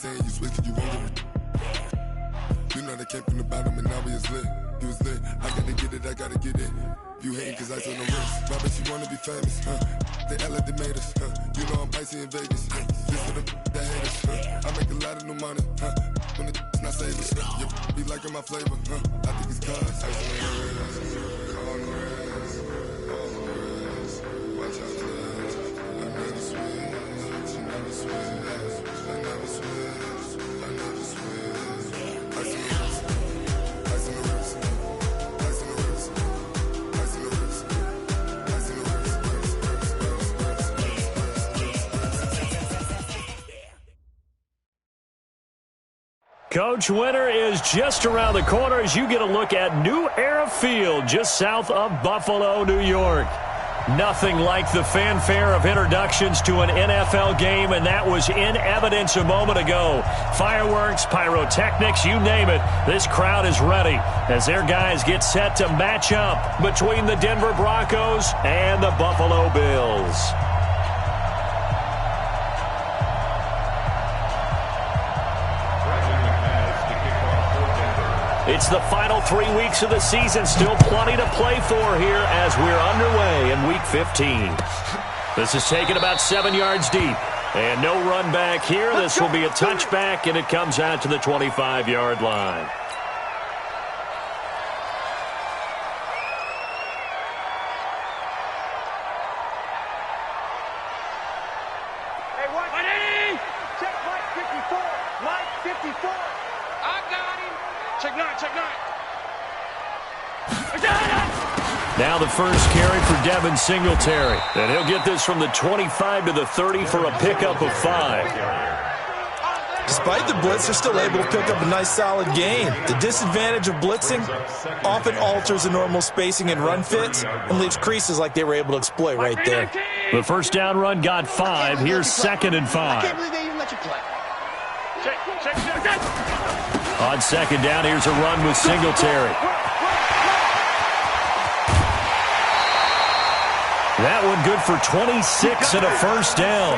saying you switch, you won't get it. You know they came from the bottom and now we is lit. You was lit, I gotta get it, I gotta get it. You hating cause I took no risks. My bitch, you wanna be famous, They act like they made us, You know I'm icy in Vegas, Just for the that hate us, I make a lot of new money, When the not savers, You be liking my flavor, I think it's cause ice on the wrist, on the wrist, on the wrist. Watch out for this. I never switch, you never switch. I never switch, I never switch. Ice on the wrist, ice on the wrist, ice on the wrist, ice on the wrist, ice on the wrist. Coach, winter is just around the corner as you get a look at New Era Field just south of Buffalo, New York. Nothing like the fanfare of introductions to an NFL game, and that was in evidence a moment ago. Fireworks, pyrotechnics, you name it. This crowd is ready as their guys get set to match up between the Denver Broncos and the Buffalo Bills. It's the final 3 weeks of the season. Still plenty to play for here as we're underway in Week 15. This is taken about 7 yards deep. And no run back here. This will be a touchback, and it comes out to the 25-yard line. Hey, what? Check Mike 54. Mike 54. I got him. Check 9, check 9. Now the first carry for Devin Singletary. And he'll get this from the 25 to the 30 for a pickup of 5. Despite the blitz, they're still able to pick up a nice solid gain. The disadvantage of blitzing often alters the normal spacing and run fits and leaves creases like they were able to exploit right there. The first down run got 5. Here's 2nd and 5. I can't believe they even let you play. Check. On 2nd down, here's a run with Singletary. That one good for 26 and a first down.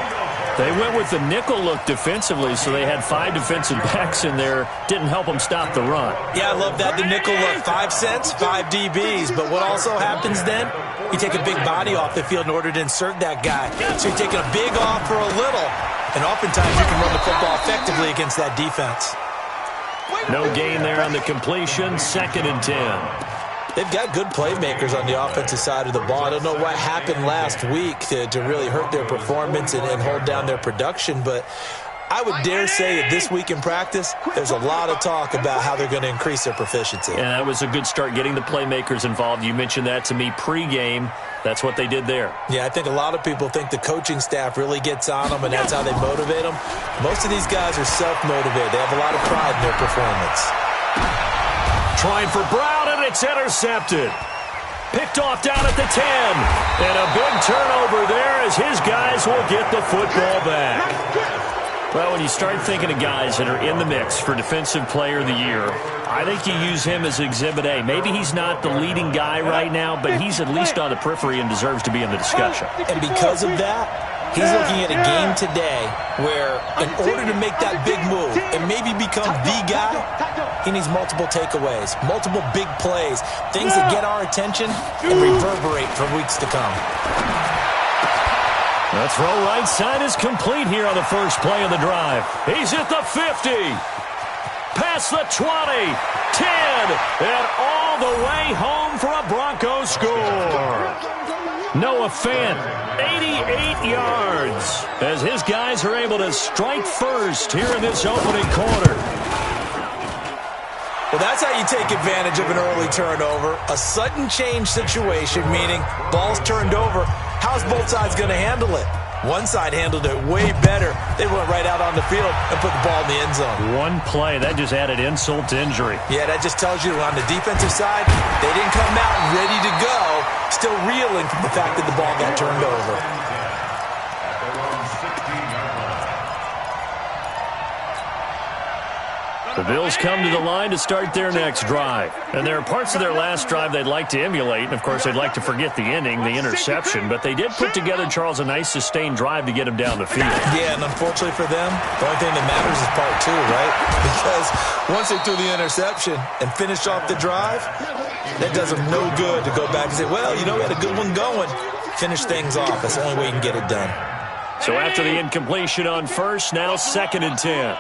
They went with the nickel look defensively, so they had 5 defensive backs in there. Didn't help them stop the run. Yeah, I love that, the nickel look. 5 cents, 5 DBs. But what also happens then? You take a big body off the field in order to insert that guy. So you're taking a big off for a little. And oftentimes you can run the football effectively against that defense. No gain there on the completion. 2nd and 10. They've got good playmakers on the offensive side of the ball. I don't know what happened last week to really hurt their performance and hold down their production, but I would dare say that this week in practice, there's a lot of talk about how they're going to increase their proficiency. And that was a good start getting the playmakers involved. You mentioned that to me pregame. That's what they did there. Yeah, I think a lot of people think the coaching staff really gets on them, and that's how they motivate them. Most of these guys are self-motivated. They have a lot of pride in their performance. Trying for Brown, and it's intercepted. Picked off down at the 10. And a big turnover there as his guys will get the football back. Well, when you start thinking of guys that are in the mix for Defensive Player of the Year, I think you use him as Exhibit A. Maybe he's not the leading guy right now, but he's at least on the periphery and deserves to be in the discussion. And because of that, he's looking at a game today where in order to make that big move and maybe become the guy, he needs multiple takeaways, multiple big plays, things that get our attention and reverberate for weeks to come. The throw right side is complete here on the first play of the drive. He's at the 50. Past the 20. 10. And all the way home for a Broncos score. Noah Fant, 88 yards, as his guys are able to strike first here in this opening quarter. Well, that's how you take advantage of an early turnover. A sudden change situation, meaning ball's turned over. How's both sides going to handle it? One side handled it way better. They went right out on the field and put the ball in the end zone. One play, that just added insult to injury. Yeah, that just tells you on the defensive side, they didn't come out ready to go, still reeling from the fact that the ball got turned over. The Bills come to the line to start their next drive. And there are parts of their last drive they'd like to emulate. And, of course, they'd like to forget the ending, the interception. But they did put together, Charles, a nice sustained drive to get them down the field. Yeah, and unfortunately for them, the only thing that matters is part two, right? Because once they threw the interception and finished off the drive, that does them no good to go back and say, well, you know, we had a good one going. Finish things off. That's the only way you can get it done. So after the incompletion on first, now 2nd and 10.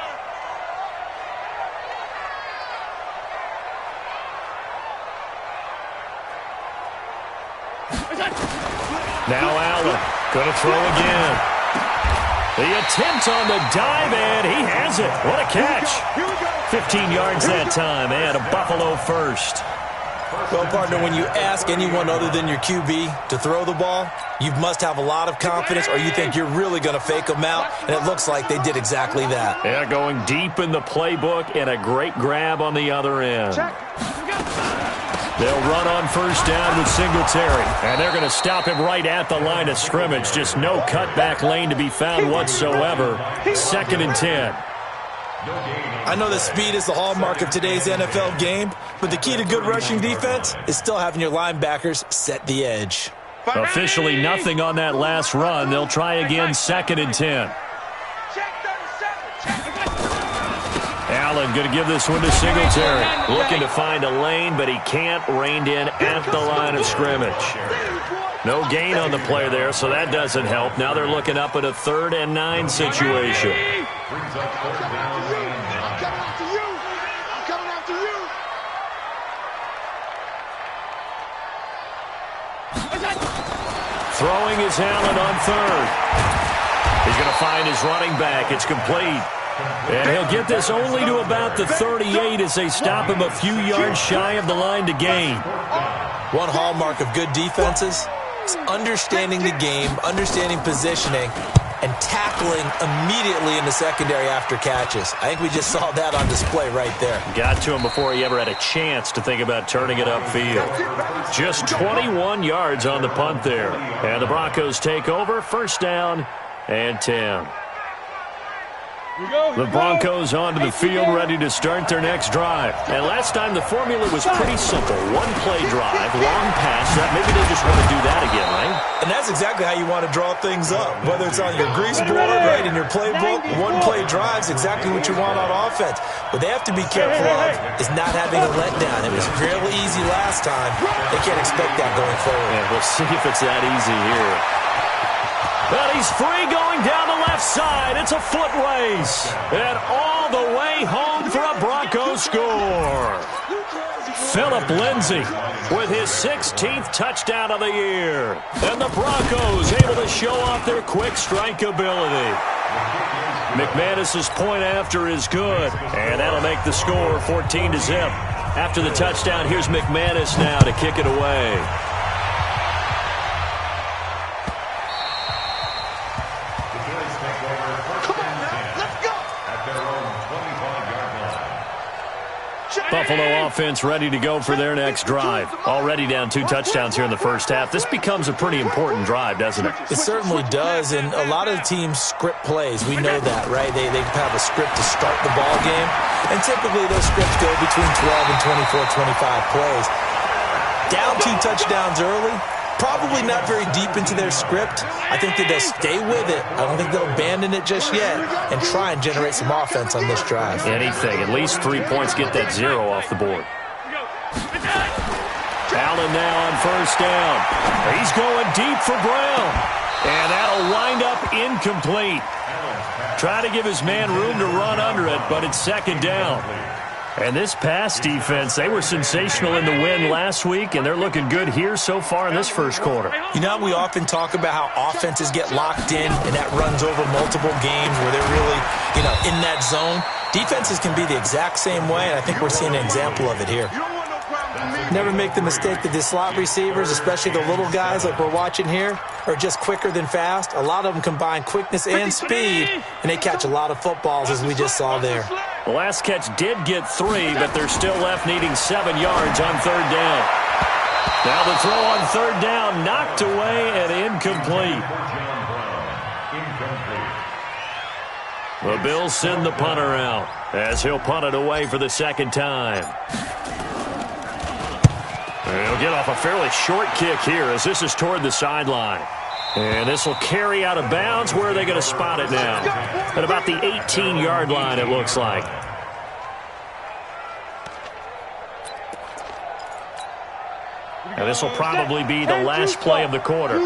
Now Allen, going to throw again. The attempt on the dive, and he has it. What a catch. 15 yards that time, and a Buffalo first. Well, partner, when you ask anyone other than your QB to throw the ball, you must have a lot of confidence, or you think you're really going to fake them out, and it looks like they did exactly that. Yeah, going deep in the playbook, and a great grab on the other end. They'll run on first down with Singletary, and they're going to stop him right at the line of scrimmage. Just no cutback lane to be found whatsoever. 2nd and 10. I know that speed is the hallmark of today's NFL game, but the key to good rushing defense is still having your linebackers set the edge. Officially nothing on that last run. They'll try again, 2nd and 10. Allen going to give this one to Singletary. Looking to find a lane, but he can't. Reined in at the line of scrimmage. No gain on the play there, so that doesn't help. Now they're looking up at a 3rd and 9 situation. Throwing is Allen on 3rd. He's going to find his running back. It's complete. And he'll get this only to about the 38 as they stop him a few yards shy of the line to gain. One hallmark of good defenses is understanding the game, understanding positioning, and tackling immediately in the secondary after catches. I think we just saw that on display right there. Got to him before he ever had a chance to think about turning it upfield. Just 21 yards on the punt there. And the Broncos take over, 1st down and 10. The Broncos onto the field, ready to start their next drive. And last time the formula was pretty simple. One-play drive, long pass. Maybe they just want to do that again, right? And that's exactly how you want to draw things up. Whether it's on your grease board, right, in your playbook, one-play drive is exactly what you want on offense. What they have to be careful of is not having a letdown. It was fairly easy last time. They can't expect that going forward. Yeah, we'll see if it's that easy here. But he's free going down the left side. It's a foot race. And all the way home for a Broncos score. Phillip Lindsay with his 16th touchdown of the year. And the Broncos able to show off their quick strike ability. McManus's point after is good. And that'll make the score 14-0. After the touchdown, here's McManus now to kick it away. Buffalo offense ready to go for their next drive. Already down 2 touchdowns here in the first half. This becomes a pretty important drive, doesn't it? It certainly does, and a lot of the teams script plays. We know that, right? They have a script to start the ball game, and typically those scripts go between 12 and 24, 25 plays. Down 2 touchdowns early, probably not very deep into their script. I think that they'll stay with it. I don't think they'll abandon it just yet and try and generate some offense on this drive. Anything. At least 3 points, get that 0 off the board. Allen now on first down. He's going deep for Brown. And that'll wind up incomplete. Try to give his man room to run under it, but it's 2nd down. And this pass defense, they were sensational in the win last week, and they're looking good here so far in this first quarter. You know, we often talk about how offenses get locked in, and that runs over multiple games where they're really, in that zone. Defenses can be the exact same way, and I think we're seeing an example of it here. Never make the mistake that the slot receivers, especially the little guys like we're watching here, are just quicker than fast. A lot of them combine quickness and speed, and they catch a lot of footballs, as we just saw there. The last catch did get 3, but they're still left needing 7 yards on 3rd down. Now the throw on 3rd down, knocked away and incomplete. The Bills send the punter out as he'll punt it away for the second time. And he'll get off a fairly short kick here as this is toward the sideline. And this will carry out of bounds. Where are they going to spot it now? At about the 18-yard line, it looks like. And this will probably be the last play of the quarter.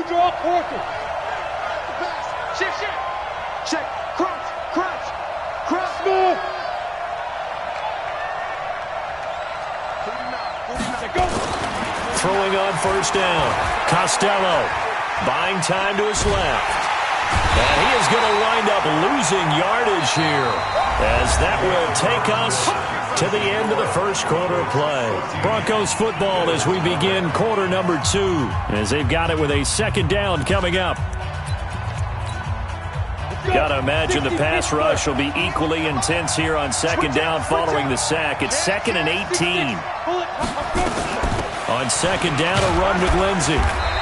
Check. Crunch. Move. Throwing on first down. Costello buying time to his left. And he is going to wind up losing yardage here as that will take us to the end of the first quarter of play. Broncos football as we begin quarter number 2 as they've got it with a second down coming up. Got to imagine the pass rush will be equally intense here on second down following the sack. It's 2nd and 18. On second down, a run with Lindsey.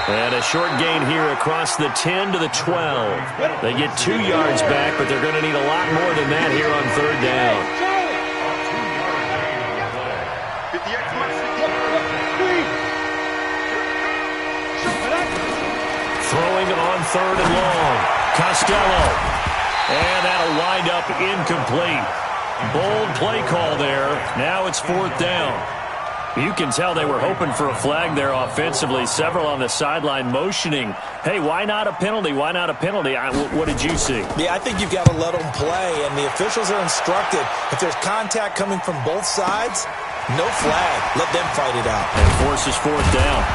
And a short gain here across the 10 to the 12. They get 2 yards back, but they're going to need a lot more than that here on third down. Throwing on third and long. Costello. And that'll wind up incomplete. Bold play call there. Now it's fourth down. You can tell they were hoping for a flag there offensively. Several on the sideline motioning, hey, why not a penalty? Why not a penalty? What did you see? Yeah, I think you've got to let them play, and the officials are instructed. If there's contact coming from both sides, no flag. Let them fight it out. And forces fourth down.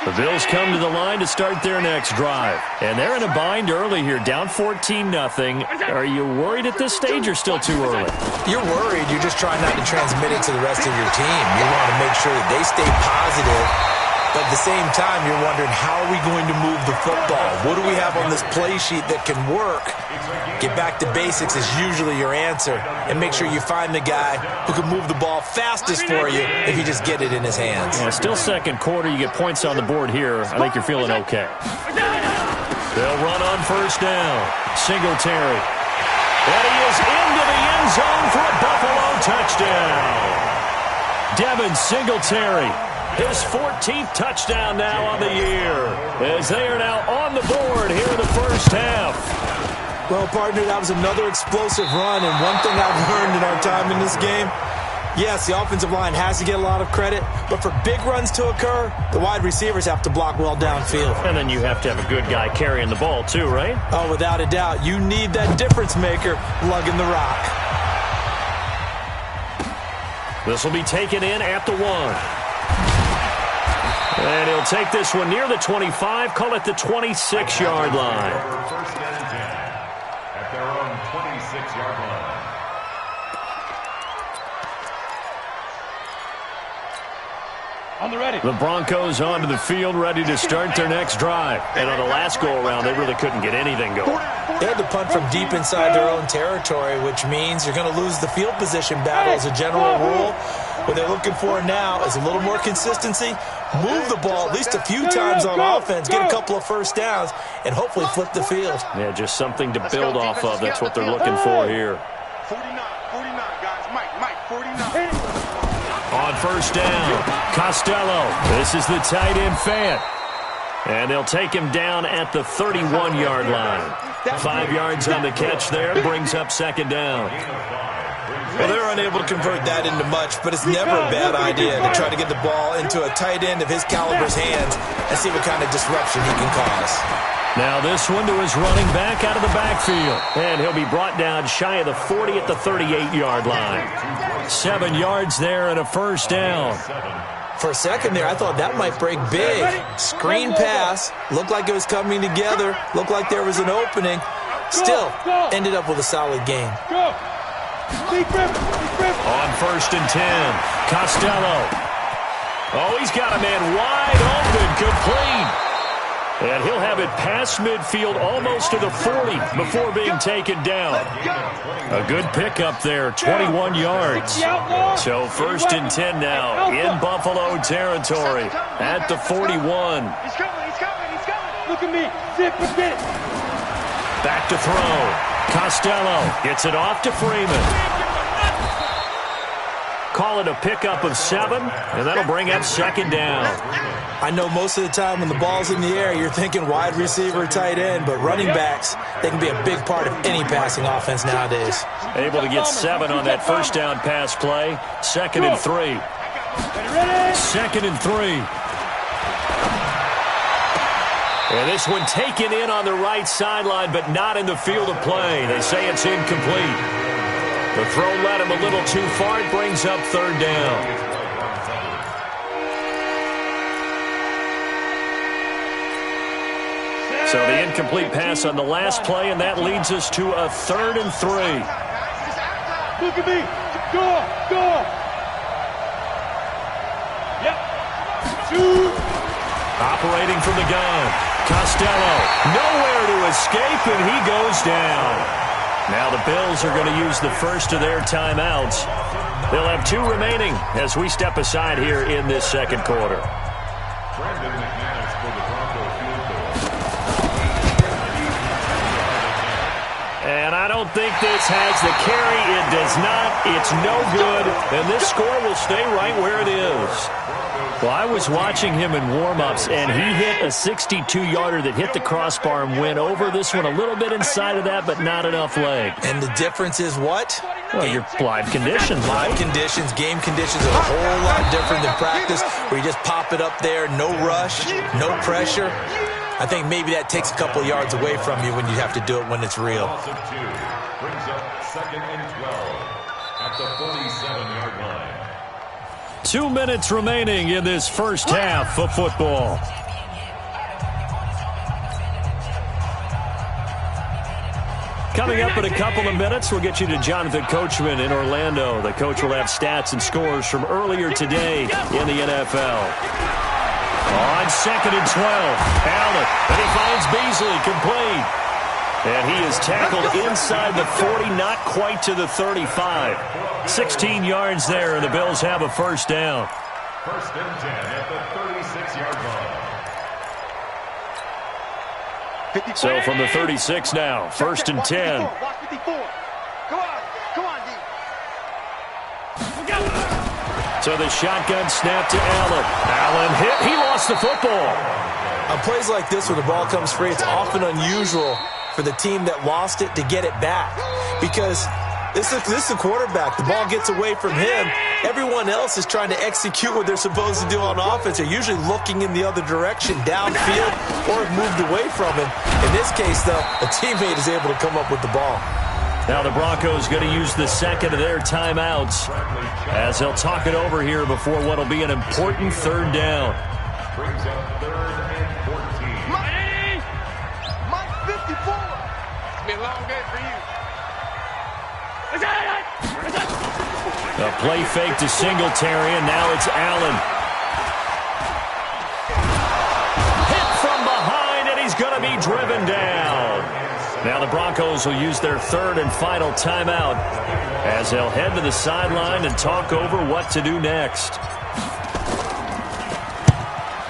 The Bills come to the line to start their next drive. And they're in a bind early here, down 14-0. Are you worried at this stage or still too early? You're worried. You're just trying not to transmit it to the rest of your team. You want to make sure that they stay positive. But at the same time, you're wondering, how are we going to move the football? What do we have on this play sheet that can work? Get back to basics is usually your answer. And make sure you find the guy who can move the ball fastest for you if you just get it in his hands. Yeah, still second quarter. You get points on the board here. I think you're feeling okay. They'll run on first down. Singletary. And he is into the end zone for a Buffalo touchdown. Devin Singletary. His 14th touchdown now on the year as they are now on the board here in the first half. Well, partner, that was another explosive run, and one thing I've learned in our time in this game, yes, the offensive line has to get a lot of credit, but for big runs to occur, the wide receivers have to block well downfield. And then you have to have a good guy carrying the ball too, right? Oh, without a doubt. You need that difference maker lugging the rock. This will be taken in at the 1. And he'll take this one near the 25, call it the 26-yard line. First and 10 at their own 26-yard line. On the ready. The Broncos onto the field, ready to start their next drive. And on the last go-around, they really couldn't get anything going. They had to punt from deep inside their own territory, which means you're going to lose the field position battle as a general rule. What they're looking for now is a little more consistency, move the ball at least a few times on offense, get a couple of first downs, and hopefully flip the field. Yeah, just something to build off of. That's what they're looking for here. 49, guys. Mike, 49. On first down, Costello. This is the tight end, Fant. And they'll take him down at the 31-yard line. 5 yards on the catch there, brings up second down. Well, they're unable to convert that into much, but it's never a bad idea to try to get the ball into a tight end of his caliber's hands and see what kind of disruption he can cause. Now this one to his running back out of the backfield. And he'll be brought down shy of the 40 at the 38-yard line. 7 yards there and a first down. For a second there, I thought that might break big. Screen pass, looked like it was coming together, looked like there was an opening. Still, ended up with a solid gain. On first and 10, Costello. Oh, he's got a man wide open, complete. And he'll have it past midfield, almost to the 40 before being taken down. A good pickup there, 21 yards. So 1st and 10 now in Buffalo territory at the 41. He's coming. Look at me. Zip, get it. Back to throw. Costello gets it off to Freeman. Call it a pickup of 7, and that'll bring up 2nd down. I know most of the time when the ball's in the air, you're thinking wide receiver, tight end, but running backs, they can be a big part of any passing offense nowadays. Able to get 7 on that 1st down pass play. 2nd and 3. 2nd and 3. And this one taken in on the right sideline, but not in the field of play. They say it's incomplete. The throw led him a little too far. It brings up 3rd down. So the incomplete pass on the last play, and that leads us to a 3rd and 3. Look at me. Go. Yep. 2. Operating from the gun. Costello, nowhere to escape, and he goes down. Now the Bills are going to use the first of their timeouts. They'll have 2 remaining as we step aside here in this 2nd quarter. And I don't think this has the carry. It does not. It's no good. And this score will stay right where it is. Well, I was watching him in warm-ups, and he hit a 62-yarder that hit the crossbar and went over. This one a little bit inside of that, but not enough leg. And the difference is what? Well, your live conditions, right? Live conditions, game conditions are a whole lot different than practice, where you just pop it up there, no rush, no pressure. I think maybe that takes a couple yards away from you when you have to do it when it's real. Brings up 2nd and 12 at the 47-yard line. 2 minutes remaining in this first half of football. Coming up in a couple of minutes, we'll get you to Jonathan Coachman in Orlando. The coach will have stats and scores from earlier today in the NFL. On 2nd and 12, Allen, and he finds Beasley complete. And he is tackled inside the 40, not quite to the 35. 16 yards there, and the Bills have a 1st down. 1st and 10 at the 36-yard line. So from the 36 now, 1st and 10. Watch 54. Come on, D. So the shotgun snap to Allen. Allen hit. He lost the football. On plays like this where the ball comes free, it's often unusual for the team that lost it to get it back. Because this is the quarterback. The ball gets away from him. Everyone else is trying to execute what they're supposed to do on offense. They're usually looking in the other direction, downfield, or have moved away from him. In this case, though, a teammate is able to come up with the ball. Now the Broncos going to use the 2nd of their timeouts as they'll talk it over here before what will be an important 3rd down. Brings up 3rd and 14. Mike 54. It's been a long day for you. A play fake to Singletary, and now it's Allen. Hit from behind, and he's going to be driven down. Now the Broncos will use their 3rd and final timeout as they'll head to the sideline and talk over what to do next.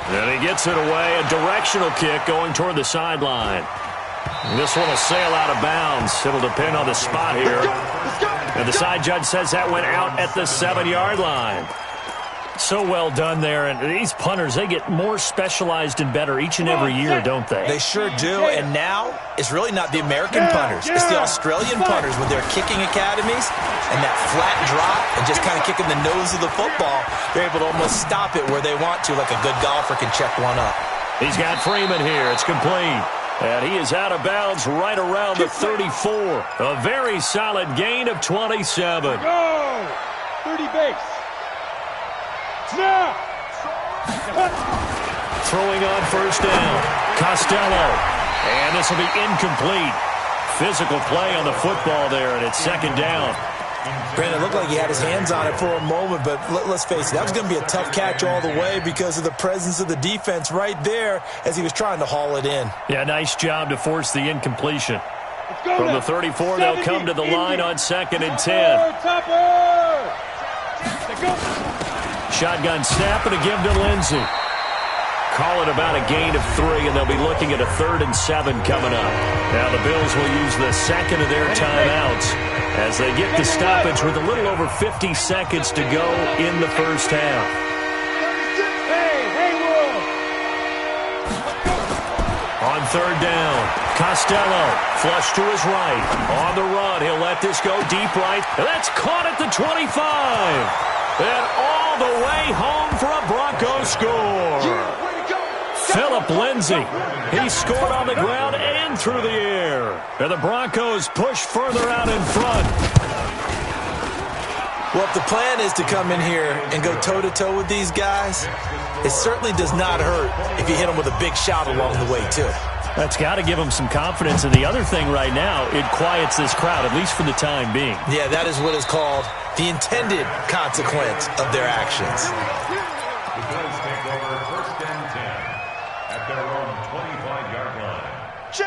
And he gets it away, a directional kick going toward the sideline. And this one will sail out of bounds. It'll depend on the spot here. And the side judge says that went out at the 7-yard line. So well done there. And these punters, they get more specialized and better each and every year, don't they? They sure do. And now it's really not the American punters. It's the Australian punters with their kicking academies and that flat drop and just kind of kicking the nose of the football. They're able to almost stop it where they want to, like a good golfer can check one up. He's got Freeman here. It's complete. And he is out of bounds right around the 34. A very solid gain of 27. Go! 30 base. Now! Throwing on 1st down. Costello. And this will be incomplete. Physical play on the football there, and it's 2nd down. Granted, it looked like he had his hands on it for a moment, but let's face it, that was going to be a tough catch all the way because of the presence of the defense right there as he was trying to haul it in. Yeah, nice job to force the incompletion. From the 34, they'll come to the line on 2nd and 10. Shotgun snap and a give to Lindsey. Call it about a gain of 3, and they'll be looking at a 3rd and 7 coming up. Now the Bills will use the second of their timeouts as they get the stoppage with a little over 50 seconds to go in the first half. On 3rd down, Costello, flush to his right. On the run, he'll let this go deep right. That's caught at the 25. And all the way home for a Broncos score. Phillip Lindsay, he scored on the ground and through the air. And the Broncos push further out in front. Well, if the plan is to come in here and go toe-to-toe with these guys, it certainly does not hurt if you hit them with a big shout along the way, too. That's got to give them some confidence. And the other thing right now, it quiets this crowd, at least for the time being. Yeah, that is what is called the intended consequence of their actions. The Bills take over 1st and 10 at their own 25-yard line.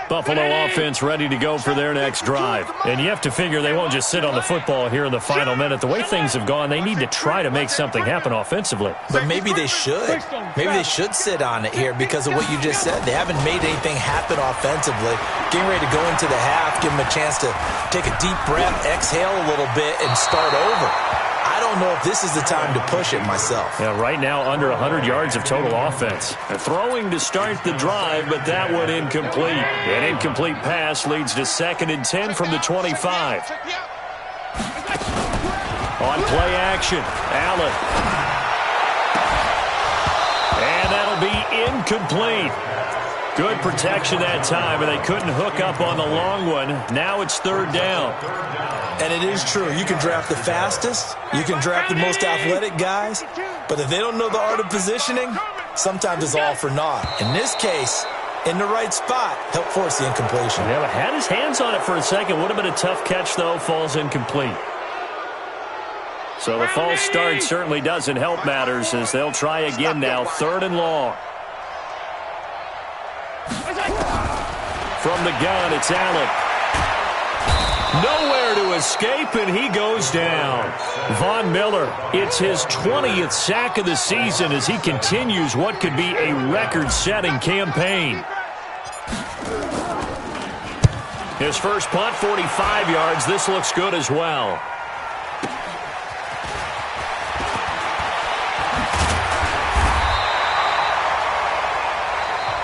Buffalo offense ready to go for their next drive. And you have to figure they won't just sit on the football here in the final minute. The way things have gone, they need to try to make something happen offensively. But maybe they should. Maybe they should sit on it here because of what you just said. They haven't made anything happen offensively. Getting ready to go into the half, give them a chance to take a deep breath, exhale a little bit, and start over. I don't know if this is the time to push it myself. Yeah, right now under 100 yards of total offense. Throwing to start the drive, but that one incomplete. An incomplete pass leads to 2nd and 10 from the 25. On play action, Allen. And that'll be incomplete. Good protection that time, and they couldn't hook up on the long one. Now it's 3rd down. And it is true. You can draft the fastest. You can draft the most athletic guys. But if they don't know the art of positioning, sometimes it's all for naught. In this case, in the right spot, help force the incompletion. Yeah, but had his hands on it for a second. Would have been a tough catch, though. Falls incomplete. So the false start certainly doesn't help matters as they'll try again now. 3rd and long. From the gun, it's Allen. Nowhere to escape, and he goes down. Von Miller, it's his 20th sack of the season as he continues what could be a record-setting campaign. His first punt, 45 yards. This looks good as well.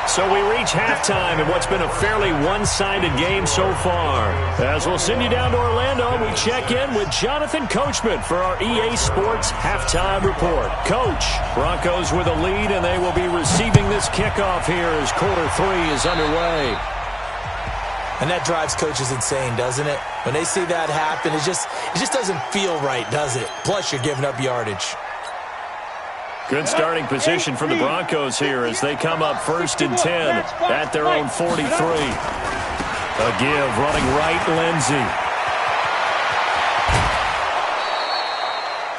So we reach halftime in what's been a fairly one-sided game so far. As we'll send you down to Orlando, we check in with Jonathan Coachman for our EA Sports Halftime Report. Coach, Broncos with a lead, and they will be receiving this kickoff here as quarter 3 is underway. And that drives coaches insane, doesn't it? When they see that happen, it just doesn't feel right, does it? Plus, you're giving up yardage. Good starting position for the Broncos here as they come up 1st and 10 at their own 43. A give, running right, Lindsey.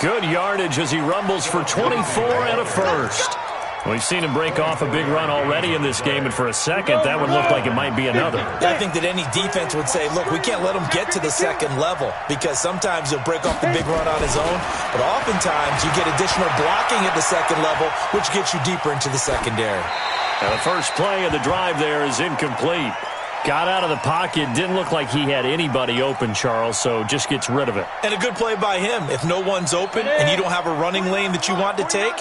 Good yardage as he rumbles for 24 and a first. We've seen him break off a big run already in this game, and for a second, that one looked like it might be another. I think that any defense would say, look, we can't let him get to the second level because sometimes he'll break off the big run on his own, but oftentimes you get additional blocking at the second level, which gets you deeper into the secondary. And the first play of the drive there is incomplete. Got out of the pocket, didn't look like he had anybody open, Charles, so just gets rid of it. And a good play by him. If no one's open and you don't have a running lane that you want to take,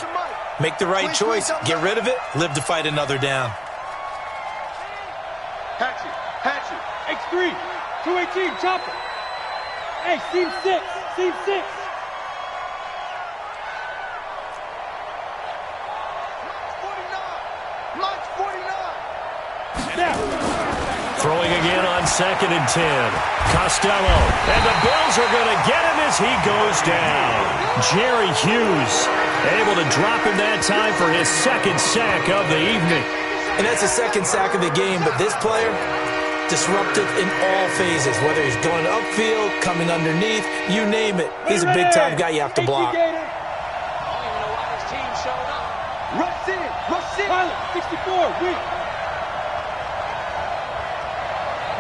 make the right choice. Get rid of it. Live to fight another down. Hatchet, X3, 218, chopper. Hey, seam 6. March 49. Now. Throwing again on 2nd and 10. Costello. And the Bills are going to get him as he goes down. Jerry Hughes able to drop him that time for his 2nd sack of the evening. And that's the 2nd sack of the game, but this player, Disruptive in all phases, whether he's going upfield, coming underneath, you name it. He's a big-time guy you have to block. I don't even know why this team showed up. Rush in, rush in. Pilot, 64, weak.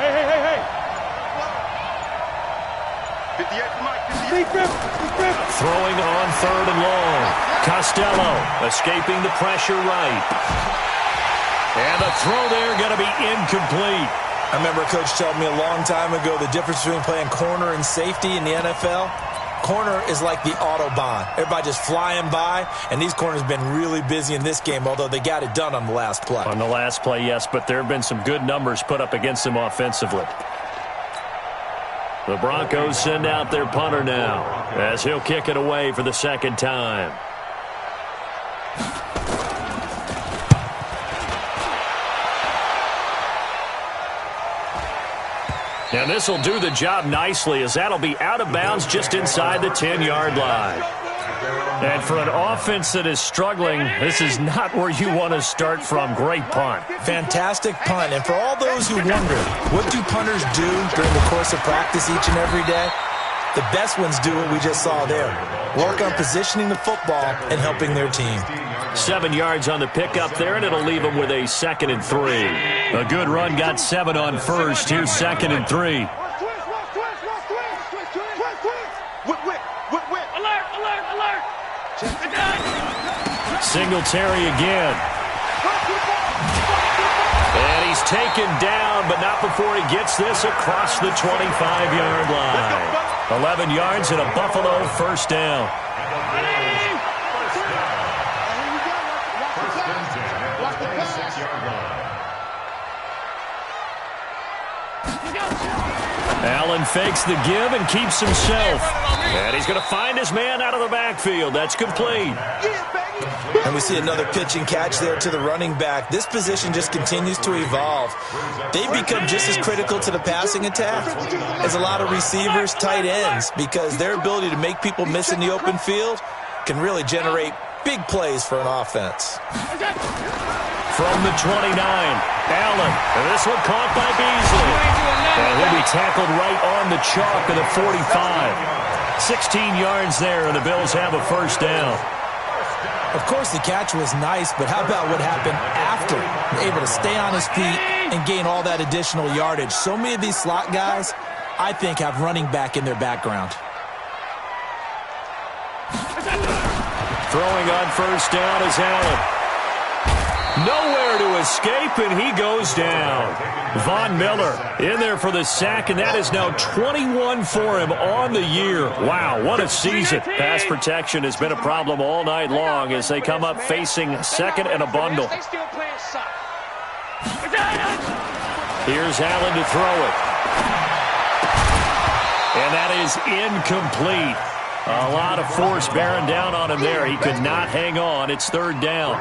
Hey. 58 for Mike, 58. Throwing on 3rd and long. Costello escaping the pressure right. And the throw there going to be incomplete. I remember a coach telling me a long time ago the difference between playing corner and safety in the NFL. Corner is like the Autobahn. Everybody just flying by, and these corners have been really busy in this game, although they got it done on the last play. On the last play, yes, but there have been some good numbers put up against them offensively. The Broncos send out their punter now as he'll kick it away for the second time. And this will do the job nicely as that'll be out of bounds just inside the 10-yard line. And for an offense that is struggling, this is not where you want to start from. Great punt. Fantastic punt. And for all those who wonder, what do punters do during the course of practice each and every day? The best ones do what we just saw there. Work on positioning the football and helping their team. 7 yards on the pickup there, and it'll leave them with a 2nd and 3. A good run got 7 on first. Here's 2nd and 3. Alert. Singletary again. And he's taken down, but not before he gets this across the 25-yard line. 11 yards and a Buffalo first down. Allen fakes the give and keeps himself. And he's going to find his man out of the backfield. That's complete. And we see another pitch and catch there to the running back. This position just continues to evolve. They've become just as critical to the passing attack as a lot of receivers, tight ends, because their ability to make people miss in the open field can really generate big plays for an offense. From the 29, Allen. And this one caught by Beasley. And he'll be tackled right on the chalk of the 45. 16 yards there, and the Bills have a first down. Of course, the catch was nice, but how about what happened after? Able to stay on his feet and gain all that additional yardage. So many of these slot guys, I think, have running back in their background. Throwing on first down is Allen. Nowhere to escape, and he goes down. Von Miller in there for the sack, and that is now 21 for him on the year. Wow, what a season. Pass protection has been a problem all night long as they come up facing second and a bundle. Here's Allen to throw it. And that is incomplete. A lot of force bearing down on him there. He could not hang on. It's third down.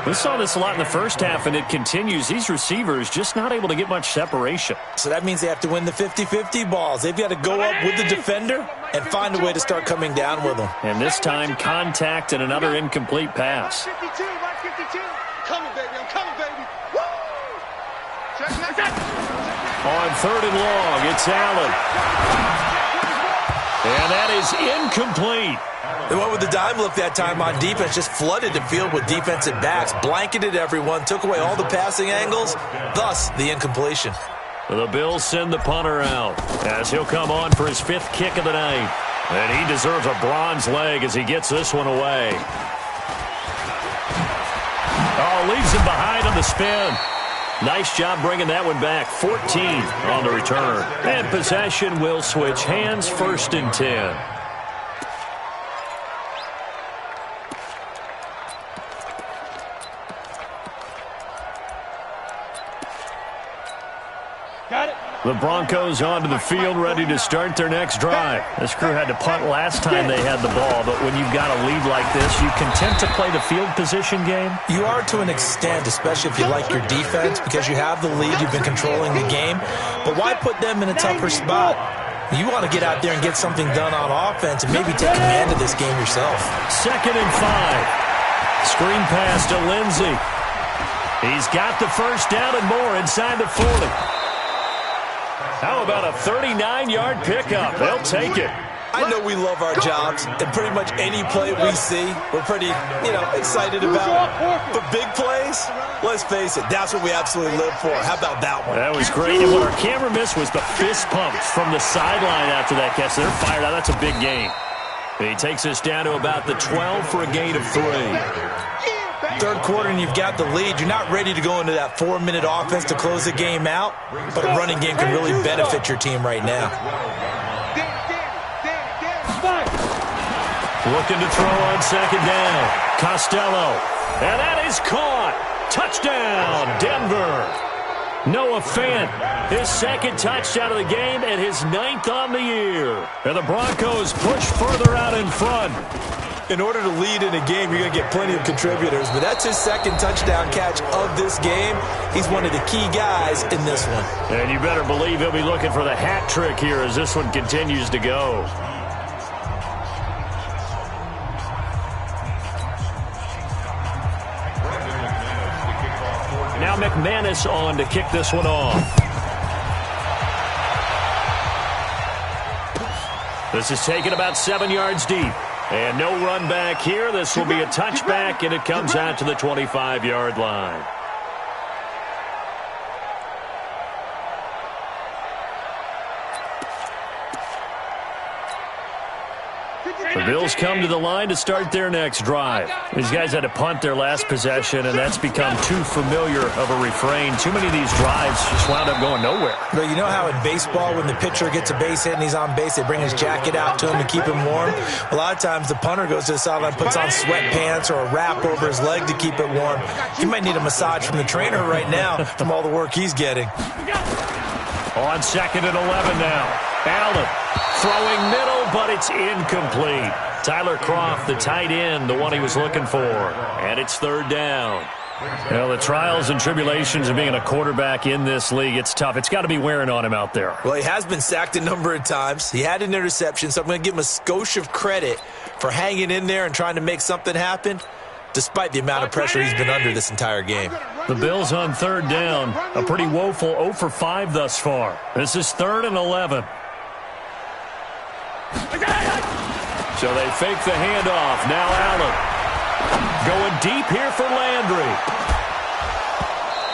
We saw this a lot in the first half, and it continues. These receivers just not able to get much separation. So that means they have to win the 50-50 balls. They've got to go up with the defender and find a way to start coming down with them. And this time, contact and another incomplete pass. 52, Mike 52. Coming, baby. I'm coming, baby. Woo! On third and long, it's Allen. And that is incomplete. They went with the dime look that time on defense, just flooded the field with defensive backs, blanketed everyone, took away all the passing angles, thus the incompletion. The Bills send the punter out as he'll come on for his 5th kick of the night. And he deserves a bronze leg as he gets this one away. Oh, leaves him behind on the spin. Nice job bringing that one back. 14 on the return. And possession will switch hands, 1st and 10. Got it. The Broncos onto the field, ready to start their next drive. This crew had to punt last time they had the ball, but when you've got a lead like this, you content to play the field position game? You are to an extent, especially if you like your defense, because you have the lead, you've been controlling the game. But why put them in a tougher spot? You want to get out there and get something done on offense and maybe take command of this game yourself. 2nd and 5. Screen pass to Lindsey. He's got the first down and more inside the 40. How about a 39-yard pickup? They'll take it. I know we love our jobs, and pretty much any play we see, we're pretty, excited about. But big plays, let's face it, that's what we absolutely live for. How about that one? That was great. And what our camera missed was the fist pumps from the sideline after that catch. They're fired out. That's a big game. He takes us down to about the 12 for a gain of 3. Third quarter and you've got the lead. You're not ready to go into that 4-minute offense to close the game out, but a running game can really benefit your team right now. Looking to throw on second down. Costello. And that is caught. Touchdown, Denver. Noah Fant, his second touchdown of the game and his 9th on the year. And the Broncos push further out in front. In order to lead in a game, you're going to get plenty of contributors, but that's his second touchdown catch of this game. He's one of the key guys in this one. And you better believe he'll be looking for the hat trick here as this one continues to go. Now McManus on to kick this one off. This is taken about 7 yards deep. And no run back here. This will be a touchback, and it comes out to the 25-yard line. The Bills come to the line to start their next drive. These guys had to punt their last possession, and that's become too familiar of a refrain. Too many of these drives just wound up going nowhere. But you know how in baseball, when the pitcher gets a base hit and he's on base, they bring his jacket out to him to keep him warm? A lot of times the punter goes to the sideline, puts on sweatpants or a wrap over his leg to keep it warm. He might need a massage from the trainer right now from all the work he's getting. On second and 11 now. Allen throwing middle, but it's incomplete. Tyler Kroft, the tight end, the one he was looking for. And it's third down. Well, the trials and tribulations of being a quarterback in this league, it's tough. It's got to be wearing on him out there. Well, he has been sacked a number of times. He had an interception, so I'm going to give him a skosh of credit for hanging in there and trying to make something happen, despite the amount of pressure he's been under this entire game. The Bills on third down, a pretty woeful 0 for 5 thus far. This is 3rd and 11. So they fake the handoff. Now Allen going deep here for Landry.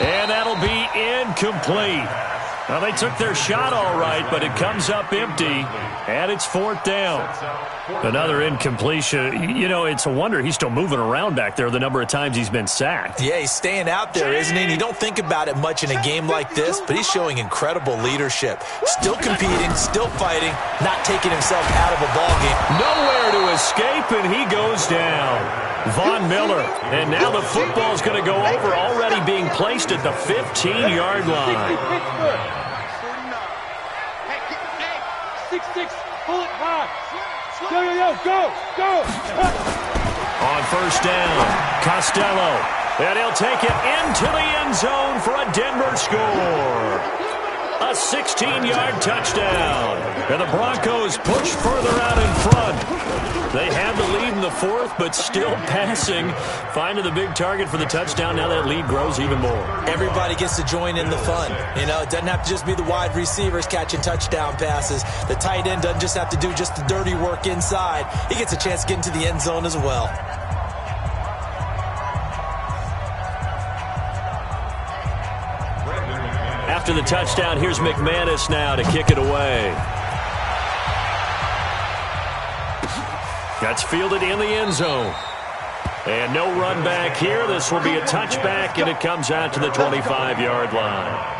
And that'll be incomplete. Now, they took their shot all right, but it comes up empty, and it's 4th down. Another incompletion. You know, it's a wonder he's still moving around back there the number of times he's been sacked. Yeah, he's staying out there, isn't he? And you don't think about it much in a game like this, but he's showing incredible leadership. Still competing, still fighting, not taking himself out of a ball game. Nowhere to escape, and he goes down. Von Miller, and now the football's going to go over, already being placed at the 15-yard line. 6-6, pull it high. Go. On first down, Costello, and he'll take it into the end zone for a Denver score. A 16-yard touchdown, and the Broncos push further out in front. They had the lead in the 4th, but still passing. Finding the big target for the touchdown. Now that lead grows even more. Everybody gets to join in the fun. You know, it doesn't have to just be the wide receivers catching touchdown passes. The tight end doesn't just have to do just the dirty work inside. He gets a chance to get into the end zone as well. After the touchdown, here's McManus now to kick it away. That's fielded in the end zone. And no run back here. This will be a touchback, and it comes out to the 25-yard line.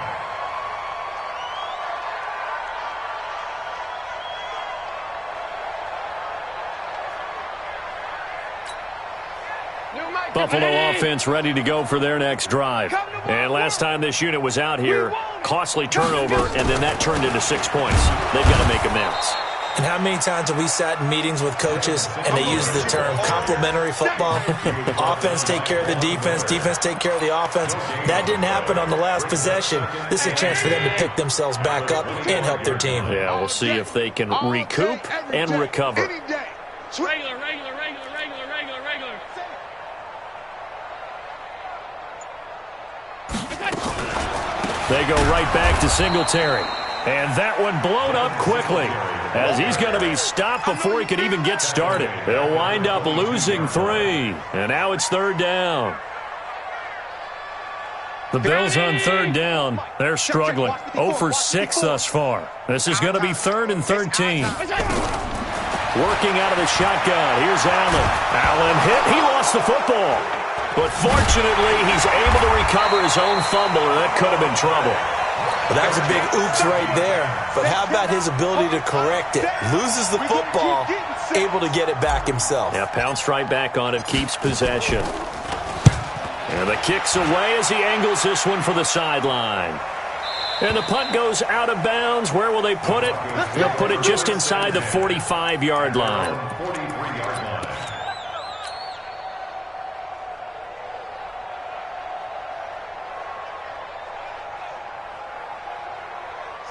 Buffalo offense ready to go for their next drive. And last time this unit was out here, costly turnover, and then that turned into 6 points. They've got to make amends. And how many times have we sat in meetings with coaches and they use the term complementary football? Offense take care of the defense, defense take care of the offense. That didn't happen on the last possession. This is a chance for them to pick themselves back up and help their team. Yeah, we'll see if they can recoup and recover. Regular. They go right back to Singletary. And that one blown up quickly, as he's going to be stopped before he could even get started. He'll wind up losing 3, and now it's 3rd down. The Bills on 3rd down. They're struggling. 0 for 6 thus far. This is going to be 3rd and 13. Working out of the shotgun. Here's Allen. Allen hit. He lost the football. But fortunately, he's able to recover his own fumble, or that could have been trouble. Well, that was a big oops right there. But how about his ability to correct it? Loses the football, able to get it back himself. Yeah, pounced right back on it, keeps possession. And the kick's away as he angles this one for the sideline. And the punt goes out of bounds. Where will they put it? They'll put it just inside the 45-yard line.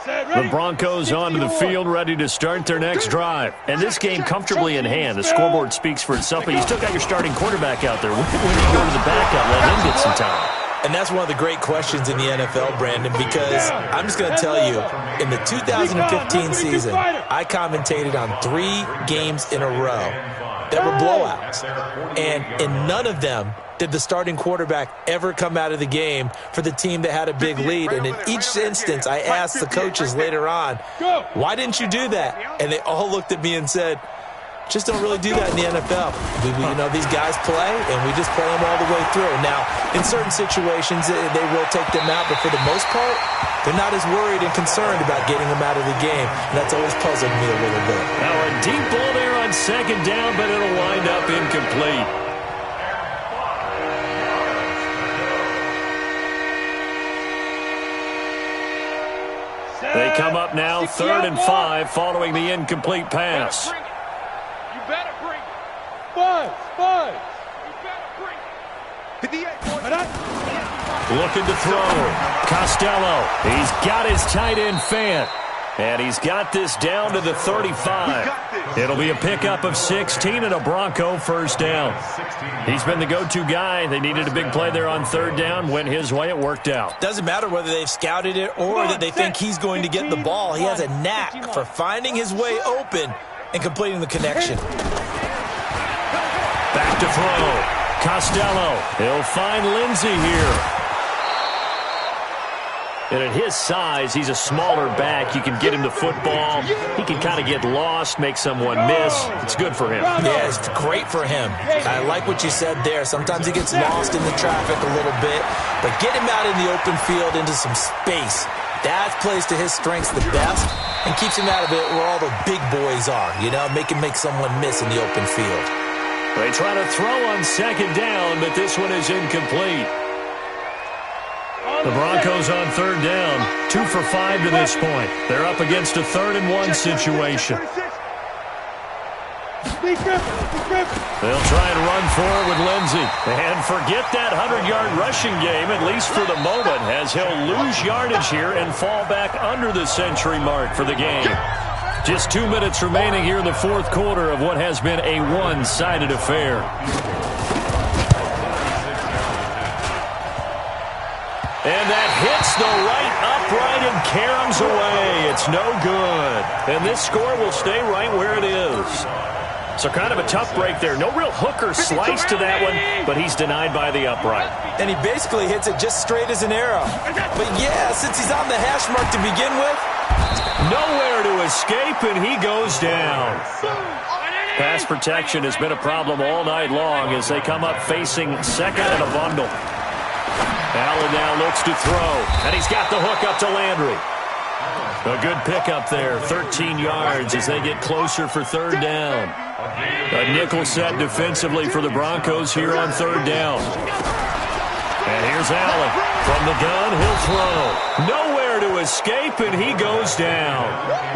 The Broncos onto the field, ready to start their next drive. And this game comfortably in hand. The scoreboard speaks for itself, but you still got your starting quarterback out there. When do you go to the backup, let him get some time? And that's one of the great questions in the NFL, Brandon, because I'm just going to tell you, in the 2015 season, I commentated on 3 games in a row that were blowouts. And in none of them did the starting quarterback ever come out of the game for the team that had a big lead. And in each instance, I asked the coaches later on, why didn't you do that? And they all looked at me and said, just don't really do that in the NFL. These guys play, and we just play them all the way through. Now, in certain situations, they will take them out, but for the most part, they're not as worried and concerned about getting them out of the game. And that's always puzzled me a little bit. Now, a deep ball there on 2nd down, but it'll wind up incomplete. They come up now 3rd and 5 following the incomplete pass. You better bring it. Buzz. You better bring it. Looking to throw. Costello. He's got his tight end Fant. And he's got this down to the 35. It'll be a pickup of 16 and a Bronco first down. He's been the go-to guy. They needed a big play there on 3rd down. Went his way. It worked out. Doesn't matter whether they've scouted it or that they think he's going to get the ball. He has a knack for finding his way open and completing the connection. Back to throw. Costello. He'll find Lindsey here. And at his size, he's a smaller back. You can get him the football. He can kind of get lost, make someone miss. It's good for him. Yeah, it's great for him. I like what you said there. Sometimes he gets lost in the traffic a little bit. But get him out in the open field into some space. That plays to his strengths the best and keeps him out of it where all the big boys are. Make him make someone miss in the open field. They try to throw on 2nd down, but this one is incomplete. The Broncos on 3rd down, 2 for 5 to this point. They're up against a 3rd and 1 situation. They'll try and run forward with Lindsey. And forget that 100-yard rushing game, at least for the moment, as he'll lose yardage here and fall back under the century mark for the game. Just 2 minutes remaining here in the 4th quarter of what has been a one-sided affair. And that hits the right upright and caroms away. It's no good. And this score will stay right where it is. So kind of a tough break there. No real hook or slice to that one, but he's denied by the upright. And he basically hits it just straight as an arrow. But yeah, since he's on the hash mark to begin with, nowhere to escape, and he goes down. Pass protection has been a problem all night long as they come up facing 2nd and a bundle. Allen now looks to throw, and he's got the hook up to Landry. A good pickup there, 13 yards as they get closer for 3rd down. A nickel set defensively for the Broncos here on 3rd down. And here's Allen. From the gun, he'll throw. Nowhere to escape, and he goes down.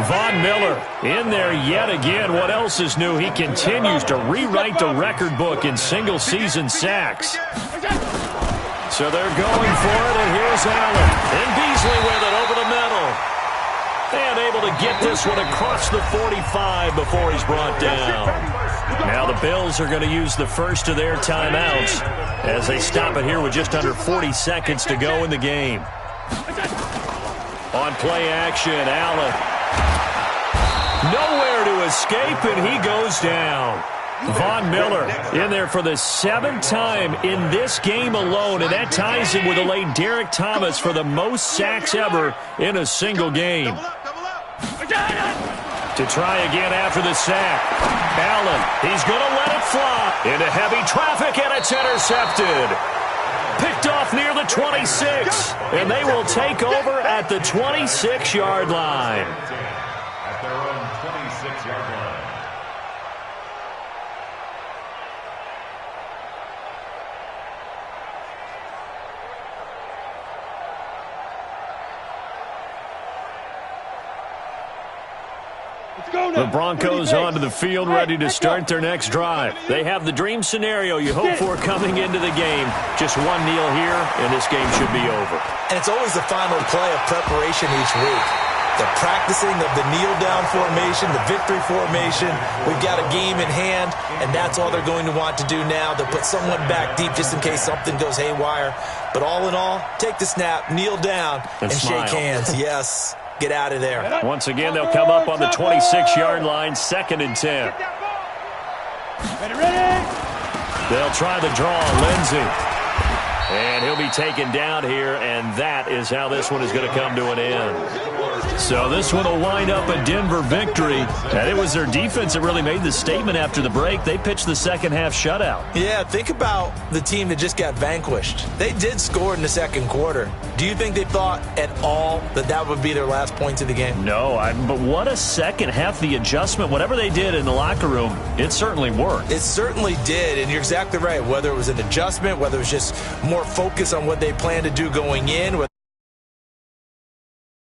Von Miller in there yet again. What else is new? He continues to rewrite the record book in single-season sacks. So they're going for it, and here's Allen. And Beasley with it over the middle. And able to get this one across the 45 before he's brought down. Now the Bills are going to use the first of their timeouts as they stop it here with just under 40 seconds to go in the game. On play action, Allen. Nowhere to escape, and he goes down. Von Miller in there for the 7th time in this game alone, and that ties him with the late Derek Thomas for the most sacks ever in a single game. To try again after the sack. Allen, he's going to let it fly. Into heavy traffic, and it's intercepted. Picked off near the 26, and they will take over at the 26-yard line. At their own 26-yard line. The Broncos onto the field, ready to start their next drive. They have the dream scenario you hope for coming into the game. Just one kneel here, and this game should be over. And it's always the final play of preparation each week. The practicing of the kneel-down formation, the victory formation. We've got a game in hand, and that's all they're going to want to do now. They'll put someone back deep just in case something goes haywire. But all in all, take the snap, kneel down, and shake hands. Yes. Get out of there. Once again, they'll come up on the 26-yard line, 2nd and 10. They'll try the draw, Lindsey. And he'll be taken down here, and that is how this one is going to come to an end. So this one will wind up a Denver victory. And it was their defense that really made the statement after the break. They pitched the second-half shutout. Yeah, think about the team that just got vanquished. They did score in the second quarter. Do you think they thought at all that that would be their last points of the game? No, but what a second half. The adjustment, whatever they did in the locker room, it certainly worked. It certainly did, and you're exactly right. Whether it was an adjustment, whether it was just more focus on what they planned to do going in,